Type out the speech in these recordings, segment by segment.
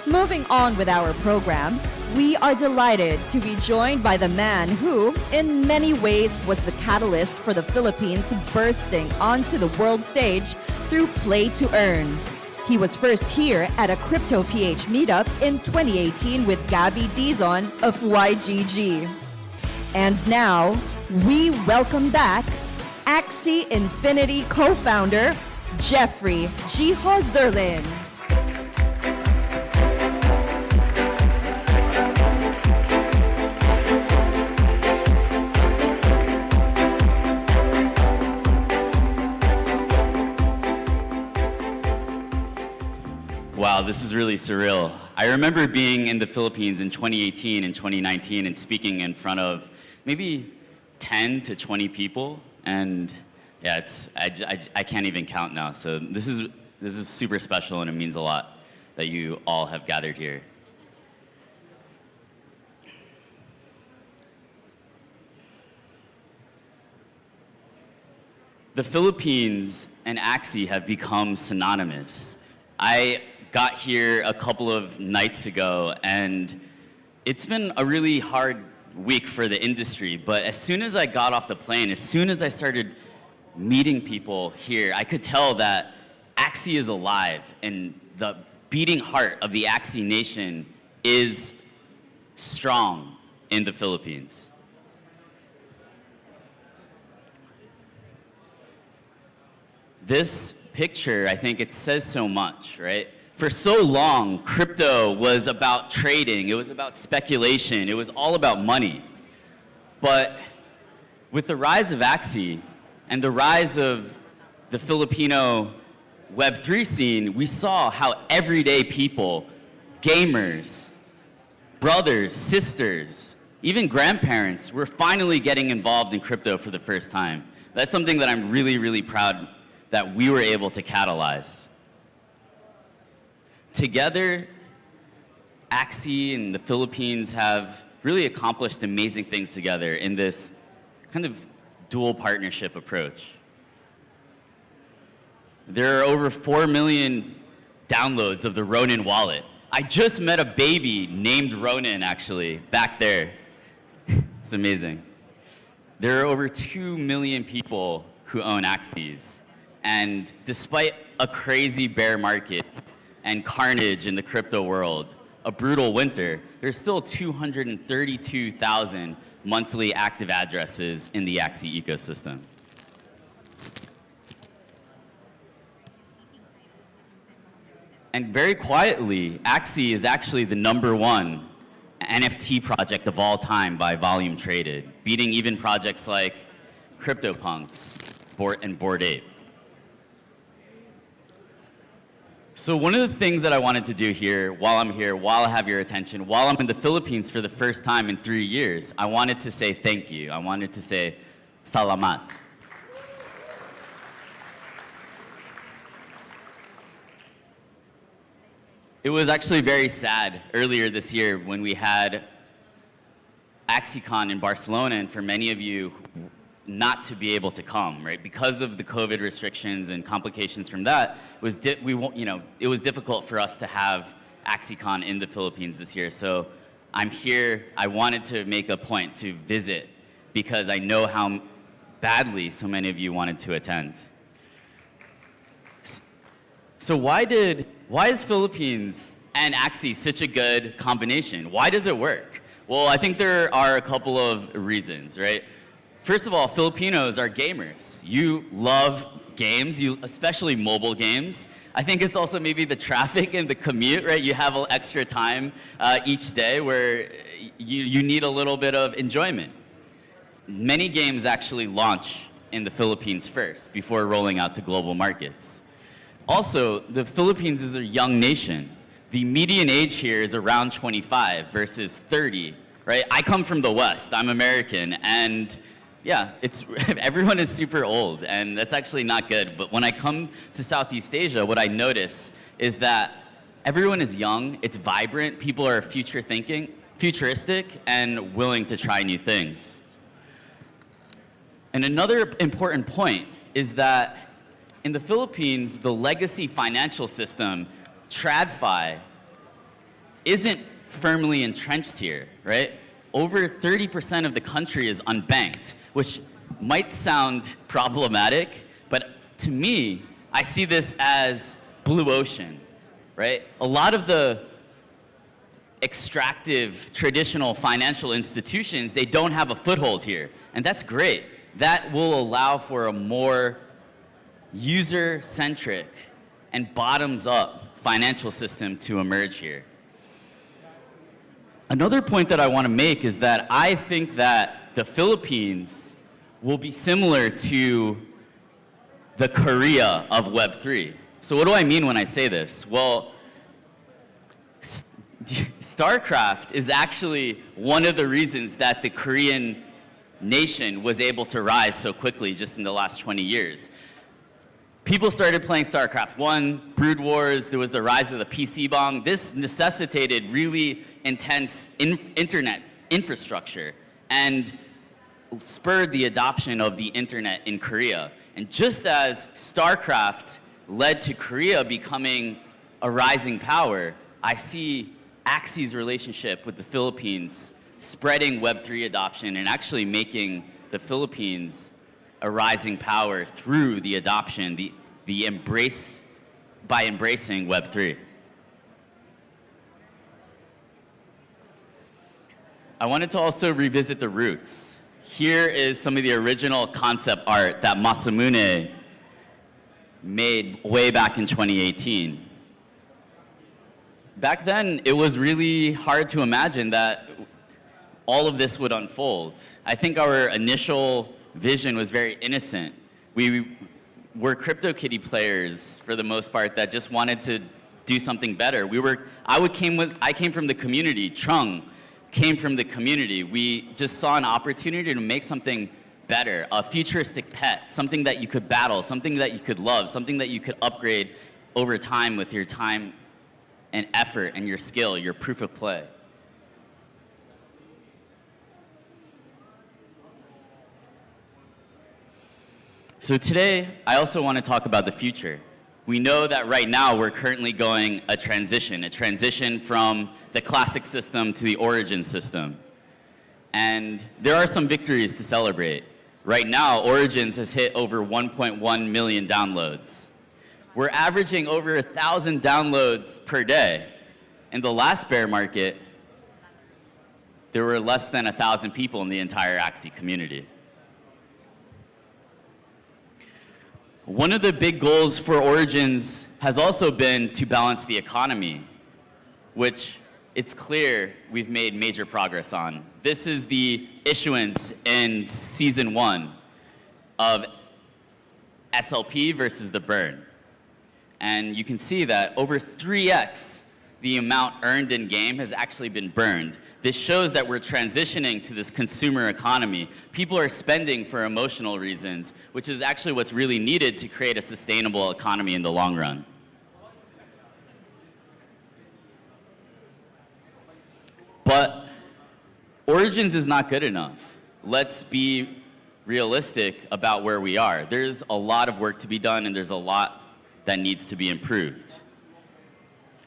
Moving on with our program, we are delighted to be joined by the man who, in many ways, was the catalyst for the Philippines bursting onto the world stage through Play to Earn. He was first here at a Crypto PH meetup in 2018 with Gabby Dizon of YGG. And now, we welcome back Axie Infinity co-founder, Jeffrey Jihoz. Wow, this is really surreal. I remember being in the Philippines in 2018 and 2019 and speaking in front of maybe 10 to 20 people, and yeah, I can't even count now. So this is super special, and it means a lot that you all have gathered here. The Philippines and Axie have become synonymous. I got here a couple of nights ago, and it's been a really hard week for the industry, but as soon as I got off the plane, as soon as I started meeting people here, I could tell that Axie is alive, and the beating heart of the Axie nation is strong in the Philippines. This picture, I think it says so much, right? For so long, crypto was about trading, it was about speculation, it was all about money. But with the rise of Axie and the rise of the Filipino Web3 scene, we saw how everyday people, gamers, brothers, sisters, even grandparents were finally getting involved in crypto for the first time. That's something that I'm really, really proud that we were able to catalyze. Together, Axie and the Philippines have really accomplished amazing things together in this kind of dual partnership approach. There are over 4 million downloads of the Ronin wallet. I just met a baby named Ronin, actually, back there. It's amazing. There are over 2 million people who own Axies. And despite a crazy bear market and carnage in the crypto world, a brutal winter, there's still 232,000 monthly active addresses in the Axie ecosystem. And very quietly, Axie is actually the #1 NFT project of all time by volume traded, beating even projects like CryptoPunks and Bored Ape. So one of the things that I wanted to do here, while I have your attention, while I'm in the Philippines for the first time in 3 years, I wanted to say thank you. I wanted to say salamat. It was actually very sad earlier this year when we had AxieCon in Barcelona, and for many of you not to be able to come, right? Because of the COVID restrictions and complications from that, it was difficult for us to have AxieCon in the Philippines this year. So I'm here, I wanted to make a point to visit because I know how badly so many of you wanted to attend. So why is Philippines and Axie such a good combination? Why does it work? Well, I think there are a couple of reasons, right? First of all, Filipinos are gamers. You love games, especially mobile games. I think it's also maybe the traffic and the commute, right? You have extra time each day where you need a little bit of enjoyment. Many games actually launch in the Philippines first before rolling out to global markets. Also, the Philippines is a young nation. The median age here is around 25 versus 30, right? I come from the West, I'm American, and yeah, everyone is super old, and that's actually not good. But when I come to Southeast Asia, what I notice is that everyone is young, it's vibrant, people are futuristic, and willing to try new things. And another important point is that in the Philippines, the legacy financial system, TradFi, isn't firmly entrenched here, right? Over 30% of the country is unbanked, which might sound problematic, but to me, I see this as blue ocean, right? A lot of the extractive traditional financial institutions, they don't have a foothold here, and that's great. That will allow for a more user-centric and bottoms-up financial system to emerge here. Another point that I want to make is that I think that the Philippines will be similar to the Korea of Web3. So what do I mean when I say this? Well, StarCraft is actually one of the reasons that the Korean nation was able to rise so quickly just in the last 20 years. People started playing StarCraft 1, Brood Wars, there was the rise of the PC bong. This necessitated really intense internet infrastructure and spurred the adoption of the internet in Korea. And just as StarCraft led to Korea becoming a rising power, I see Axie's relationship with the Philippines spreading Web3 adoption and actually making the Philippines a rising power through the adoption, by embracing Web3. I wanted to also revisit the roots. Here is some of the original concept art that Masamune made way back in 2018. Back then, it was really hard to imagine that all of this would unfold. I think our initial vision was very innocent. We were CryptoKitty players, for the most part, that just wanted to do something better. I came from the community. Chung came from the community. We just saw an opportunity to make something better, a futuristic pet, something that you could battle, something that you could love, something that you could upgrade over time with your time and effort and your skill, your proof of play. So today, I also want to talk about the future. We know that right now we're currently going a transition from the classic system to the origin system. And there are some victories to celebrate. Right now, Origins has hit over 1.1 million downloads. We're averaging over 1,000 downloads per day. In the last bear market, there were less than 1,000 people in the entire Axie community. One of the big goals for Origins has also been to balance the economy, which it's clear we've made major progress on. This is the issuance in season 1 of SLP versus the burn. And you can see that over 3x the amount earned in game has actually been burned. This shows that we're transitioning to this consumer economy. People are spending for emotional reasons, which is actually what's really needed to create a sustainable economy in the long run. But Origins is not good enough. Let's be realistic about where we are. There's a lot of work to be done, and there's a lot that needs to be improved.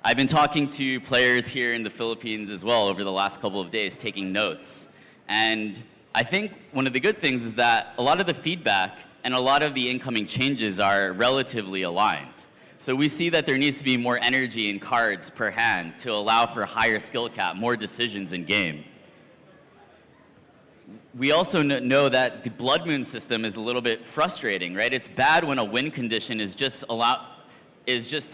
I've been talking to players here in the Philippines as well over the last couple of days, taking notes. And I think one of the good things is that a lot of the feedback and a lot of the incoming changes are relatively aligned. So we see that there needs to be more energy in cards per hand to allow for higher skill cap, more decisions in game. We also know that the Blood Moon system is a little bit frustrating, right? It's bad when a win condition is just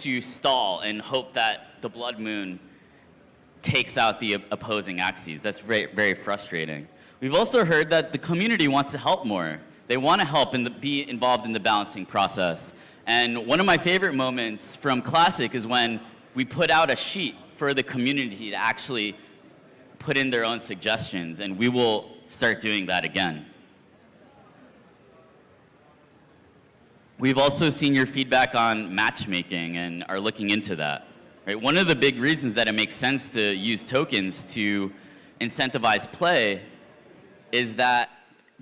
to stall and hope that the Blood Moon takes out the opposing Axies. That's very, very frustrating. We've also heard that the community wants to help more. They want to help and be involved in the balancing process. And one of my favorite moments from Classic is when we put out a sheet for the community to actually put in their own suggestions, and we will start doing that again. We've also seen your feedback on matchmaking and are looking into that. Right? One of the big reasons that it makes sense to use tokens to incentivize play is that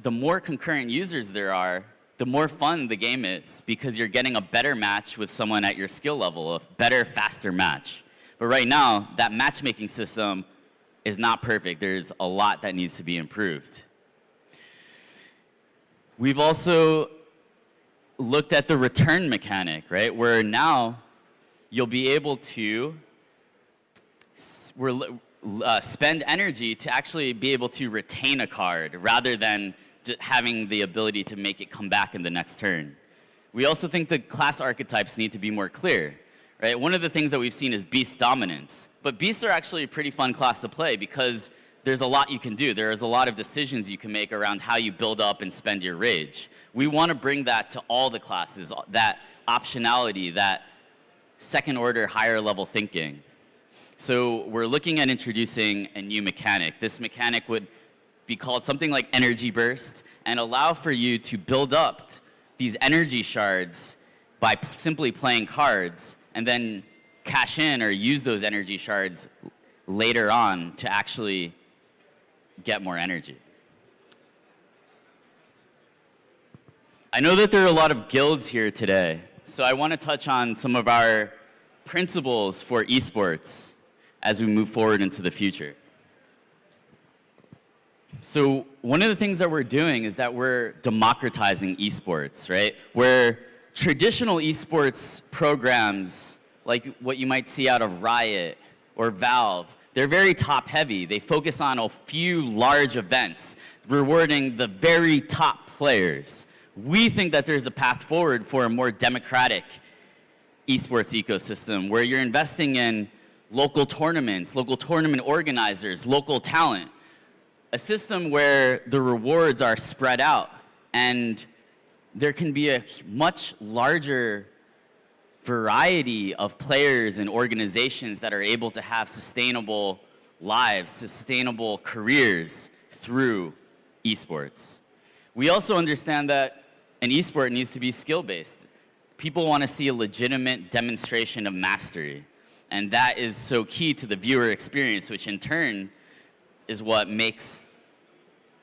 the more concurrent users there are, the more fun the game is, because you're getting a better match with someone at your skill level, a better, faster match. But right now, that matchmaking system is not perfect. There's a lot that needs to be improved. We've also looked at the return mechanic, right? Where now you'll be able to spend energy to actually be able to retain a card rather than having the ability to make it come back in the next turn. We also think the class archetypes need to be more clear, right? One of the things that we've seen is beast dominance. But beasts are actually a pretty fun class to play because there's a lot you can do. There is a lot of decisions you can make around how you build up and spend your rage. We want to bring that to all the classes, that optionality, that second order, higher level thinking. So we're looking at introducing a new mechanic. This mechanic would be called something like energy burst and allow for you to build up these energy shards by simply playing cards and then cash in or use those energy shards later on to actually get more energy. I know that there are a lot of guilds here today, so I want to touch on some of our principles for esports as we move forward into the future. So one of the things that we're doing is that we're democratizing esports, right? Where traditional esports programs, like what you might see out of Riot or Valve, they're very top-heavy. They focus on a few large events, rewarding the very top players. We think that there's a path forward for a more democratic esports ecosystem where you're investing in local tournaments, local tournament organizers, local talent. A system where the rewards are spread out and there can be a much larger variety of players and organizations that are able to have sustainable lives, sustainable careers through esports. We also understand that an esport needs to be skill-based. People want to see a legitimate demonstration of mastery, and that is so key to the viewer experience, which in turn is what makes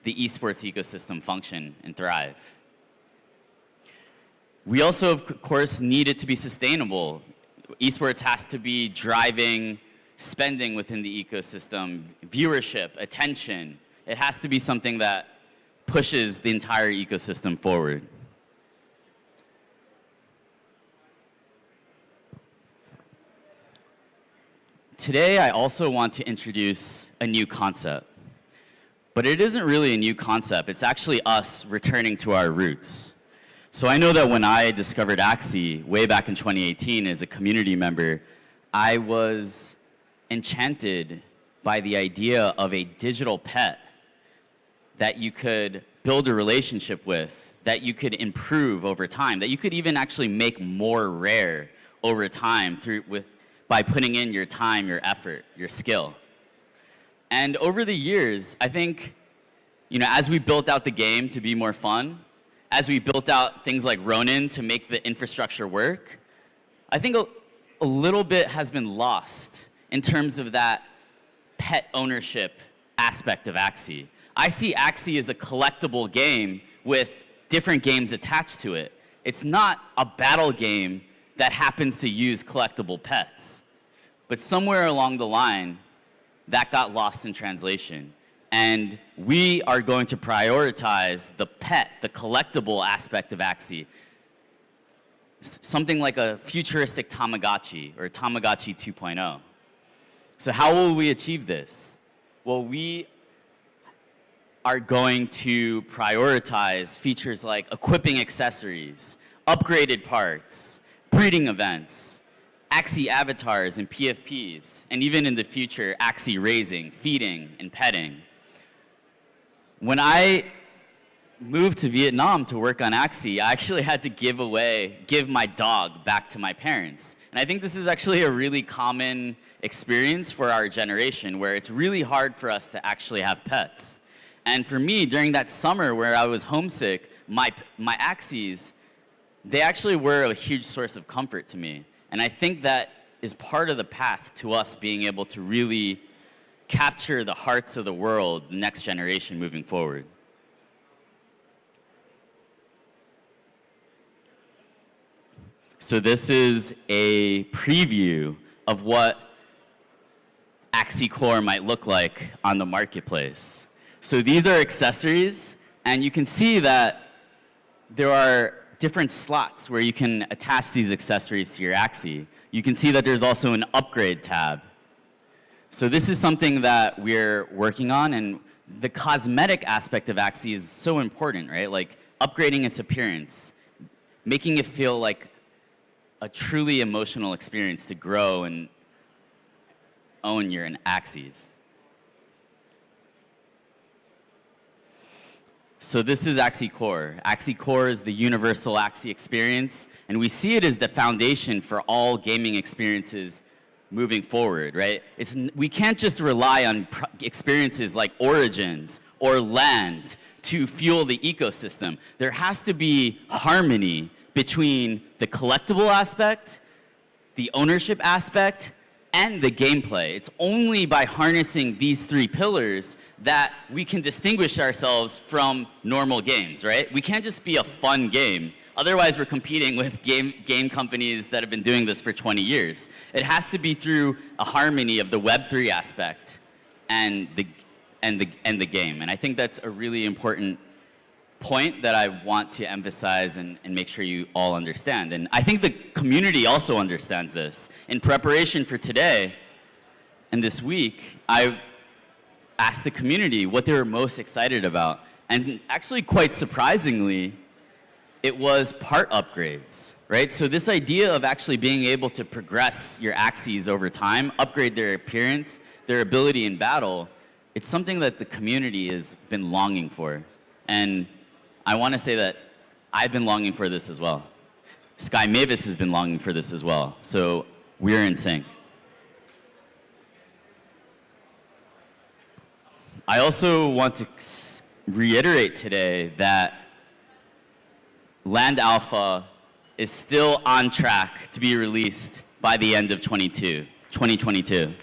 the esports ecosystem function and thrive. We also, of course, need it to be sustainable. Esports has to be driving spending within the ecosystem, viewership, attention. It has to be something that pushes the entire ecosystem forward. Today, I also want to introduce a new concept. But it isn't really a new concept. It's actually us returning to our roots. So I know that when I discovered Axie way back in 2018 as a community member, I was enchanted by the idea of a digital pet that you could build a relationship with, that you could improve over time, that you could even actually make more rare over time by putting in your time, your effort, your skill. And over the years, I think, as we built out the game to be more fun, as we built out things like Ronin to make the infrastructure work, I think a little bit has been lost in terms of that pet ownership aspect of Axie. I see Axie as a collectible game with different games attached to it. It's not a battle game that happens to use collectible pets. But somewhere along the line, that got lost in translation. And we are going to prioritize the pet, the collectible aspect of Axie. Something like a futuristic Tamagotchi or Tamagotchi 2.0. So how will we achieve this? Well, we are going to prioritize features like equipping accessories, upgraded parts, breeding events, Axie avatars and PFPs, and even in the future, Axie raising, feeding, and petting. When I moved to Vietnam to work on Axie, I actually had to give my dog back to my parents. And I think this is actually a really common experience for our generation, where it's really hard for us to actually have pets. And for me, during that summer where I was homesick, my Axies, they actually were a huge source of comfort to me. And I think that is part of the path to us being able to really capture the hearts of the world, the next generation moving forward. So this is a preview of what Axie core might look like on the marketplace. So these are accessories, and you can see that there are different slots where you can attach these accessories to your Axie. You can see that there's also an upgrade tab. So this is something that we're working on, and the cosmetic aspect of Axie is so important, right? Like upgrading its appearance, making it feel like a truly emotional experience to grow and own your Axies. So this is Axie Core. Axie Core is the universal Axie experience, and we see it as the foundation for all gaming experiences moving forward, right? We can't just rely on experiences like Origins or Land to fuel the ecosystem. There has to be harmony between the collectible aspect, the ownership aspect, and the gameplay. It's only by harnessing these three pillars that we can distinguish ourselves from normal games, right? We can't just be a fun game. Otherwise, we're competing with game companies that have been doing this for 20 years. It has to be through a harmony of the Web3 aspect and the game. And I think that's a really important point that I want to emphasize and make sure you all understand. And I think the community also understands this. In preparation for today and this week, I asked the community what they were most excited about. And actually, quite surprisingly, it was part upgrades, right? So this idea of actually being able to progress your Axies over time, upgrade their appearance, their ability in battle, it's something that the community has been longing for. And I want to say that I've been longing for this as well. Sky Mavis has been longing for this as well. So we're in sync. I also want to reiterate today that Land Alpha is still on track to be released by the end of 2022.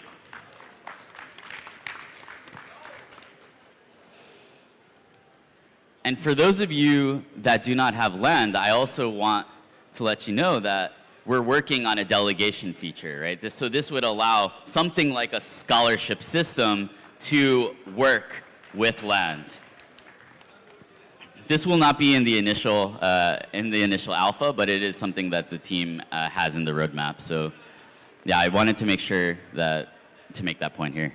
And for those of you that do not have Land, I also want to let you know that we're working on a delegation feature, right? So this would allow something like a scholarship system to work with Land. This will not be in the initial alpha, but it is something that the team has in the roadmap. So yeah, I wanted to make sure to make that point here.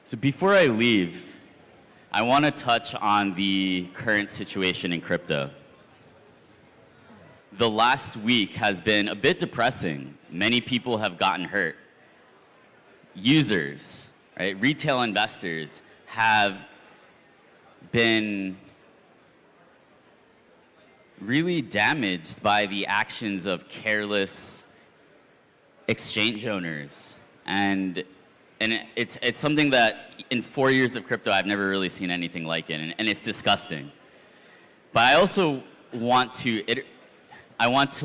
So before I leave, I want to touch on the current situation in crypto. The last week has been a bit depressing. Many people have gotten hurt. Users, right, retail investors have been really damaged by the actions of careless exchange owners. And it's something that in 4 years of crypto, I've never really seen anything like it, and it's disgusting. But I also want to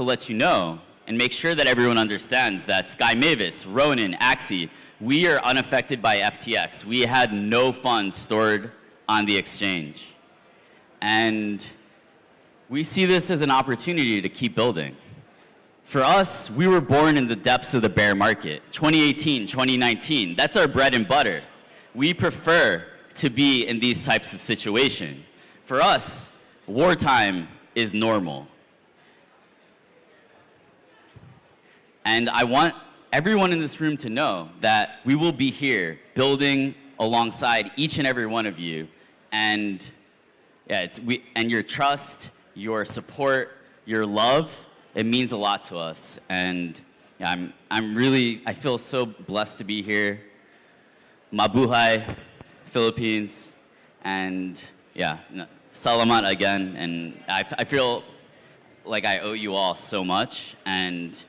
let you know and make sure that everyone understands that Sky Mavis, Ronin, Axie, we are unaffected by FTX. We had no funds stored on the exchange. And we see this as an opportunity to keep building. For us, we were born in the depths of the bear market. 2018, 2019, that's our bread and butter. We prefer to be in these types of situations. For us, wartime is normal. And I want everyone in this room to know that we will be here building alongside each and every one of you. And yeah, and your trust, your support, your love, it means a lot to us. And yeah, I feel so blessed to be here. Mabuhay, Philippines. And yeah, salamat again. And I feel like I owe you all so much. And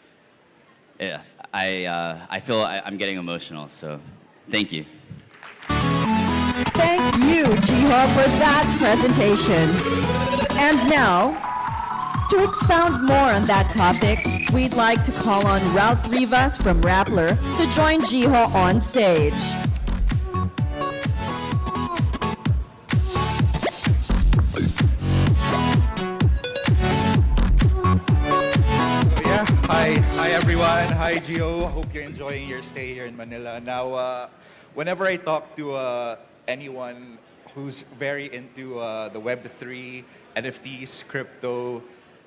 yeah, I feel I'm getting emotional, so thank you. Thank you, Jihoz, for that presentation. And now, to expound more on that topic, we'd like to call on Ralph Rivas from Rappler to join Jihoz on stage. Hi everyone. Hi Gio. Hope you're enjoying your stay here in Manila. Now, whenever I talk to anyone who's very into the Web3, NFTs, crypto,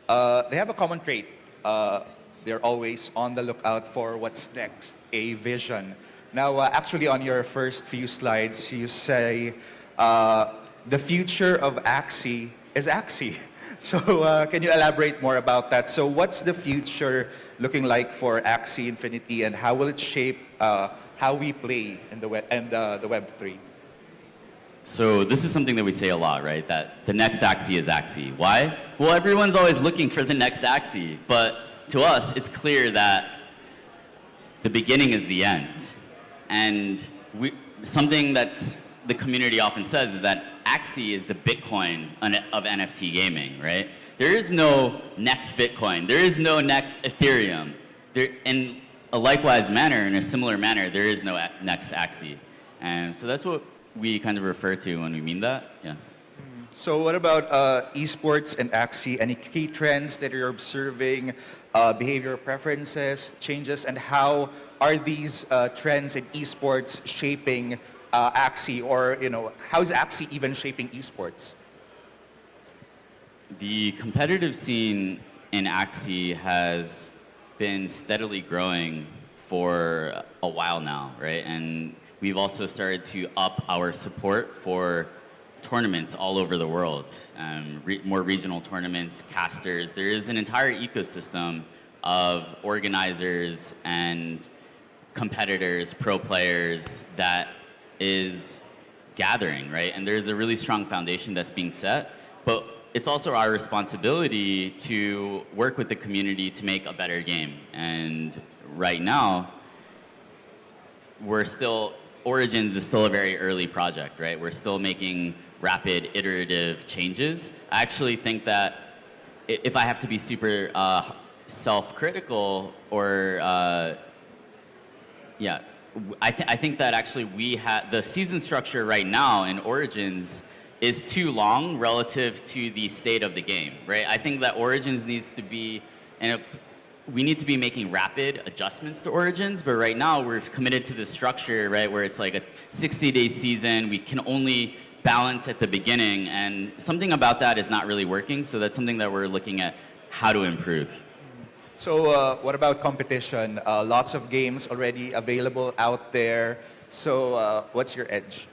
they have a common trait. They're always on the lookout for what's next, a vision. Now, actually, on your first few slides, you say the future of Axie is Axie. So can you elaborate more about that? So what's the future looking like for Axie Infinity, and how will it shape how we play in the Web3? So this is something that we say a lot, right? That the next Axie is Axie. Why? Well, everyone's always looking for the next Axie, but to us, it's clear that the beginning is the end. And something that the community often says is that Axie is the Bitcoin of NFT gaming, right? There is no next Bitcoin. There is no next Ethereum. In a likewise manner, in a similar manner, there is no next Axie. And so that's what we kind of refer to when we mean that, yeah. So what about esports and Axie? Any key trends that you're observing, behavior preferences, changes, and how are these trends in esports shaping Axie, or how is Axie even shaping esports? The competitive scene in Axie has been steadily growing for a while now, right? And we've also started to up our support for tournaments all over the world, more regional tournaments, casters. There is an entire ecosystem of organizers and competitors, pro players that is gathering, right? And there's a really strong foundation that's being set, but it's also our responsibility to work with the community to make a better game. And right now, Origins is still a very early project, right? We're still making rapid, iterative changes. I actually think that if I have to be super self-critical, or I think that actually the season structure right now in Origins is too long relative to the state of the game, right? I think that Origins needs to be, we need to be making rapid adjustments to Origins, but right now we're committed to this structure, right, where it's like a 60-day season. We can only balance at the beginning, and something about that is not really working, so that's something that we're looking at how to improve. So what about competition? Lots of games already available out there. So what's your edge?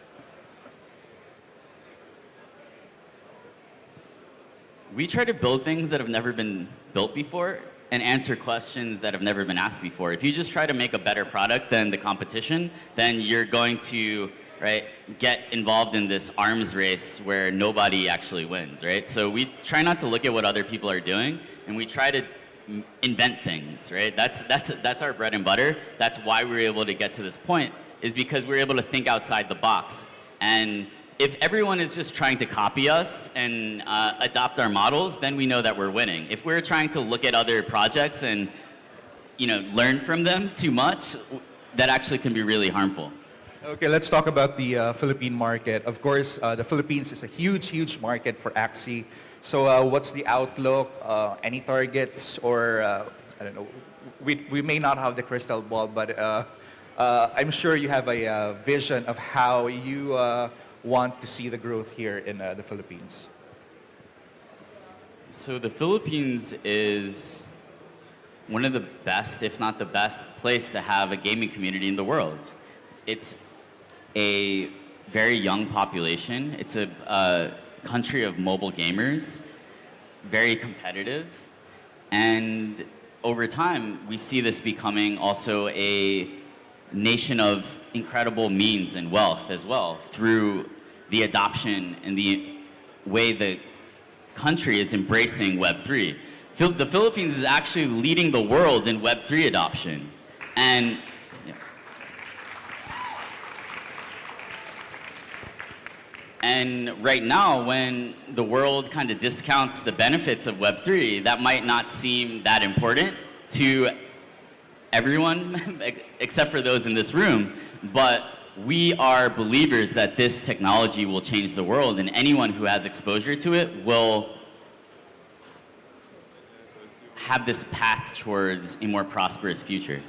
We try to build things that have never been built before and answer questions that have never been asked before. If you just try to make a better product than the competition, then you're going to, right, get involved in this arms race where nobody actually wins, right? So we try not to look at what other people are doing, and we try to invent things, right? That's our bread and butter. That's why we're able to get to this point, is because we're able to think outside the box. And if everyone is just trying to copy us and adopt our models, then we know that we're winning. If we're trying to look at other projects and learn from them too much, that actually can be really harmful. Okay, let's talk about the Philippine market. Of course, the Philippines is a huge, huge market for Axie. So what's the outlook? Any targets, or I don't know, we may not have the crystal ball, but I'm sure you have a vision of how you want to see the growth here in the Philippines. So the Philippines is one of the best, if not the best, place to have a gaming community in the world. It's a very young population. It's a country of mobile gamers, very competitive, and over time we see this becoming also a nation of incredible means and wealth as well, through the adoption and the way the country is embracing Web3. The Philippines is actually leading the world in Web3 adoption. And And right now, when the world kind of discounts the benefits of Web3, that might not seem that important to everyone, except for those in this room. But we are believers that this technology will change the world, and anyone who has exposure to it will have this path towards a more prosperous future.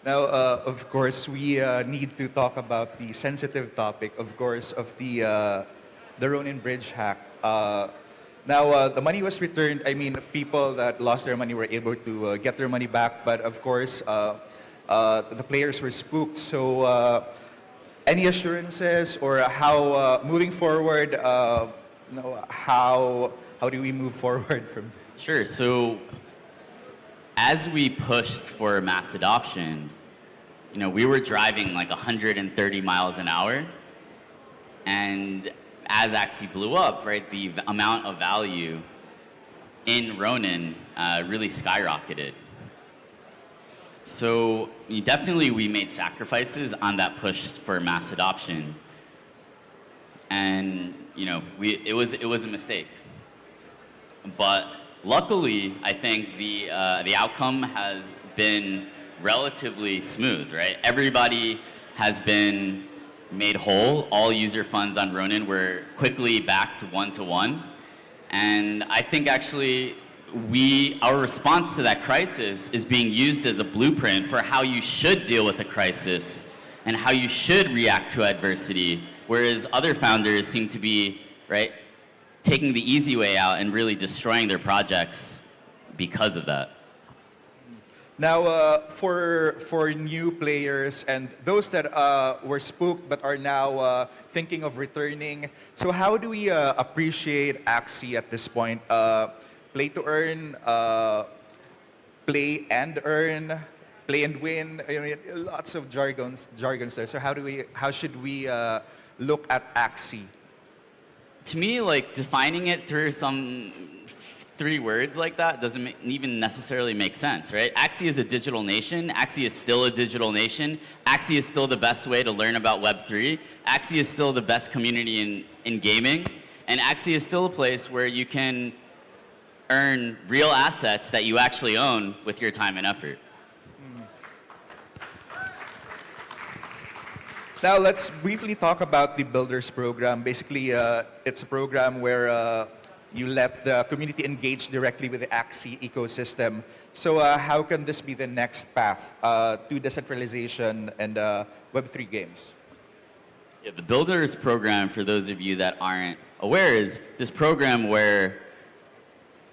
Now, of course, we need to talk about the sensitive topic, of course, of the Ronin bridge hack. Now, the money was returned. I mean, people that lost their money were able to get their money back, but of course, the players were spooked. So, any assurances or how, moving forward, how do we move forward from this? Sure. So, as we pushed for mass adoption, we were driving like 130 miles an hour, and as Axie blew up, right, the amount of value in Ronin really skyrocketed. So definitely we made sacrifices on that push for mass adoption, and it was a mistake. But luckily, I think the outcome has been relatively smooth, right? Everybody has been made whole. All user funds on Ronin were quickly back to one-to-one. And I think actually our response to that crisis is being used as a blueprint for how you should deal with a crisis and how you should react to adversity, whereas other founders seem to be, right, taking the easy way out and really destroying their projects because of that. Now, for new players and those that were spooked but are now thinking of returning, so how do we appreciate Axie at this point? Play to earn, play and earn, play and win. I mean, lots of jargons there. So how should we look at Axie? To me, like defining it through some 3 words like that doesn't even necessarily make sense, right? Axie is a digital nation. Axie is still a digital nation. Axie is still the best way to learn about Web3. Axie is still the best community in gaming. And Axie is still a place where you can earn real assets that you actually own with your time and effort. Now let's briefly talk about the Builders program. Basically, it's a program where you let the community engage directly with the Axie ecosystem. So how can this be the next path to decentralization and Web3 games? Yeah, the Builders program, for those of you that aren't aware, is this program where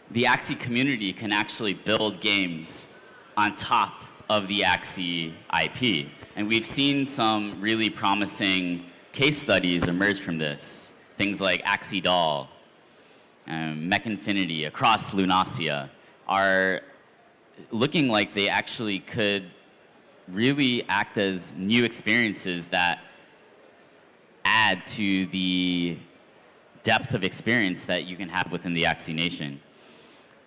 the Axie community can actually build games on top of the Axie IP. And we've seen some really promising case studies emerge from this. Things like Axie Doll, Mech Infinity, across Lunasia are looking like they actually could really act as new experiences that add to the depth of experience that you can have within the Axie Nation.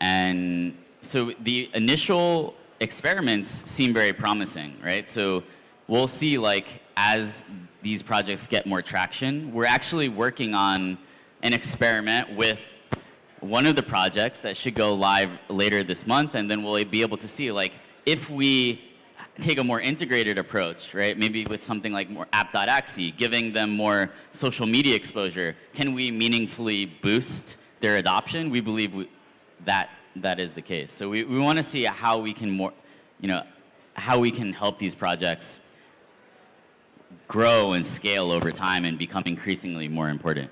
And so the initial experiments seem very promising, right? So we'll see, like, as these projects get more traction, we're actually working on an experiment with one of the projects that should go live later this month, and then we'll be able to see, like, if we take a more integrated approach, right? Maybe with something like more app.axie, giving them more social media exposure, can we meaningfully boost their adoption? We believe that is the case. So we want to see how we can how we can help these projects grow and scale over time and become increasingly more important.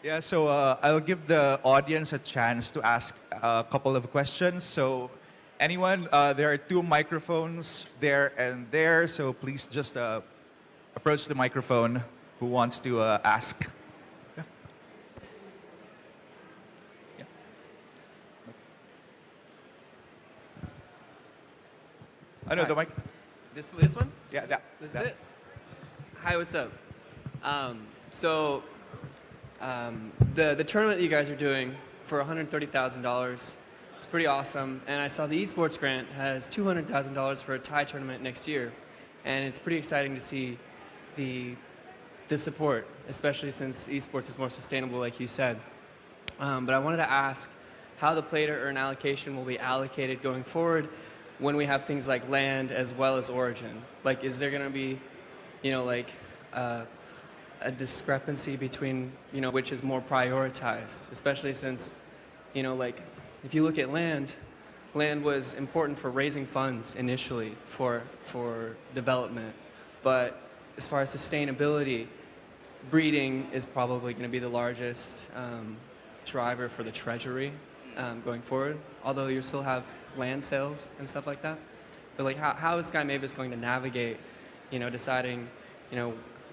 Yeah, so I'll give the audience a chance to ask a couple of questions. So anyone, there are 2 microphones there and there, so please just approach the microphone who wants to ask. Yeah. Yeah. I know the mic. This one? Yeah, This is it? Hi, what's up? The tournament that you guys are doing for $130,000, it's pretty awesome. And I saw the Esports grant has $200,000 for a Thai tournament next year. And it's pretty exciting to see the support, especially since Esports is more sustainable, like you said. But I wanted to ask how the play-to-earn allocation will be allocated going forward when we have things like land as well as origin. Like, is there going to be, a discrepancy between, which is more prioritized, especially since, if you look at land, land was important for raising funds initially for development. But as far as sustainability, breeding is probably going to be the largest driver for the treasury going forward, although you still have land sales and stuff like that. But like, how is Sky Mavis going to navigate, deciding,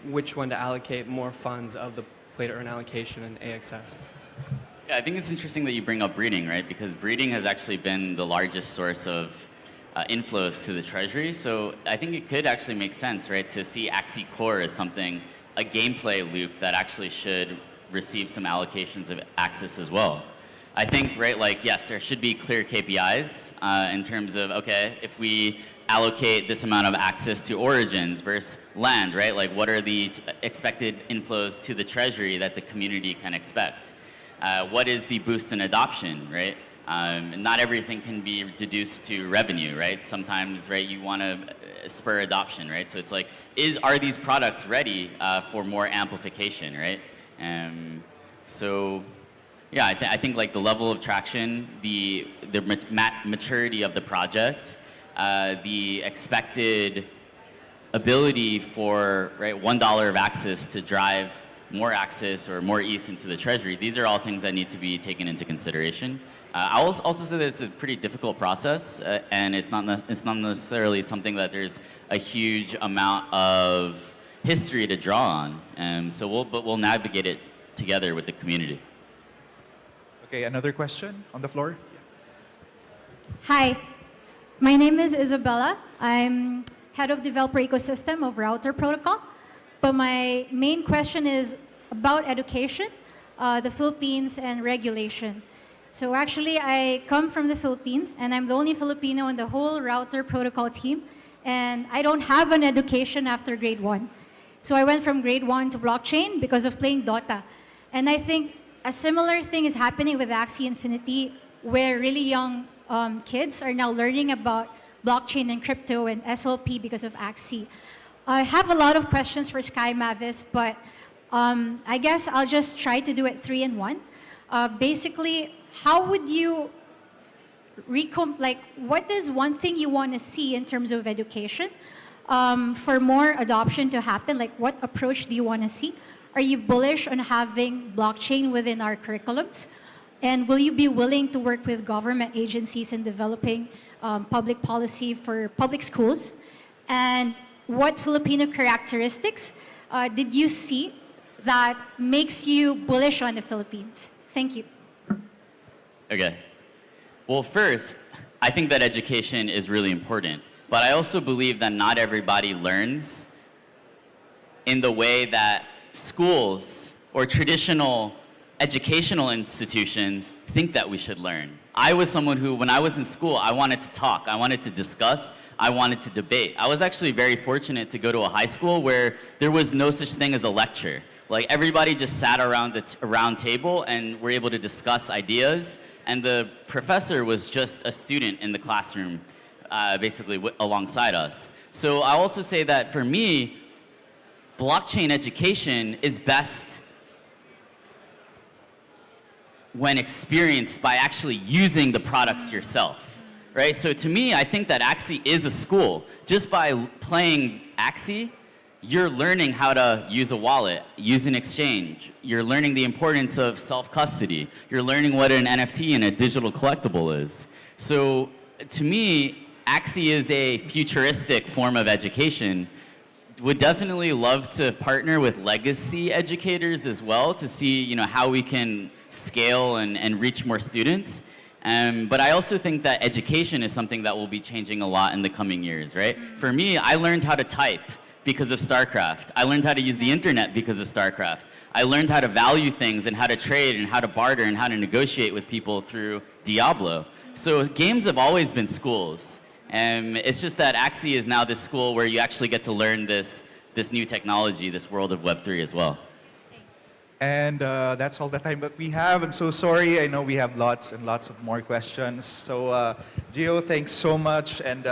which one to allocate more funds of the play to earn allocation and AXS? Yeah, I think it's interesting that you bring up breeding, right? Because breeding has actually been the largest source of inflows to the treasury. So I think it could actually make sense, right, to see Axie Core as something, a gameplay loop that actually should receive some allocations of access as well. I think, right, like, yes, there should be clear KPIs in terms of, okay, if we allocate this amount of access to origins versus land, right? Like, what are the expected inflows to the treasury that the community can expect? What is the boost in adoption, right? Not everything can be deduced to revenue, right? Sometimes, right, you want to spur adoption, right? So it's like, are these products ready for more amplification, right? So, yeah, I think like the level of traction, the maturity of the project, the expected ability for, right, $1 of access to drive more access or more ETH into the treasury, these are all things that need to be taken into consideration. I will also say that it's a pretty difficult process, and it's not necessarily something that there's a huge amount of history to draw on. So we'll navigate it together with the community. Okay, another question on the floor? Hi, my name is Isabella. I'm head of developer ecosystem of Router Protocol. But my main question is about education, the Philippines, and regulation. So actually, I come from the Philippines, and I'm the only Filipino in the whole Router Protocol team. And I don't have an education after grade 1. So I went from grade 1 to blockchain because of playing Dota. And I think a similar thing is happening with Axie Infinity, where really young kids are now learning about blockchain and crypto and SLP because of Axie. I have a lot of questions for Sky Mavis, but I guess I'll just try to do it 3 in 1. Basically, how would you what is one thing you want to see in terms of education for more adoption to happen? Like, what approach do you want to see? Are you bullish on having blockchain within our curriculums? And will you be willing to work with government agencies in developing public policy for public schools? And what Filipino characteristics did you see that makes you bullish on the Philippines? Thank you. Okay. Well, first, I think that education is really important. But I also believe that not everybody learns in the way that schools or traditional educational institutions think that we should learn. I was someone who, when I was in school, I wanted to talk, I wanted to discuss, I wanted to debate. I was actually very fortunate to go to a high school where there was no such thing as a lecture. Like, everybody just sat around the round table and were able to discuss ideas, and the professor was just a student in the classroom, basically alongside us. So I also say that for me, blockchain education is best when experienced by actually using the products yourself, right? So to me, I think that Axie is a school. Just by playing Axie, you're learning how to use a wallet, use an exchange. You're learning the importance of self-custody. You're learning what an NFT and a digital collectible is. So to me, Axie is a futuristic form of education. Would definitely love to partner with legacy educators as well to see, how we can scale and reach more students. But I also think that education is something that will be changing a lot in the coming years, right? For me, I learned how to type because of StarCraft. I learned how to use the internet because of StarCraft. I learned how to value things and how to trade and how to barter and how to negotiate with people through Diablo. So games have always been schools. It's just that Axie is now this school where you actually get to learn this new technology, this world of Web3 as well. And that's all the time that we have. I'm so sorry. I know we have lots and lots of more questions. So, Jiho, thanks so much, and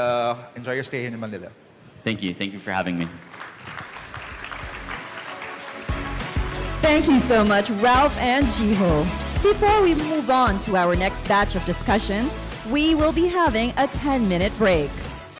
enjoy your stay here in Manila. Thank you. Thank you for having me. Thank you so much, Ralph and Jiho. Before we move on to our next batch of discussions, we will be having a 10-minute break.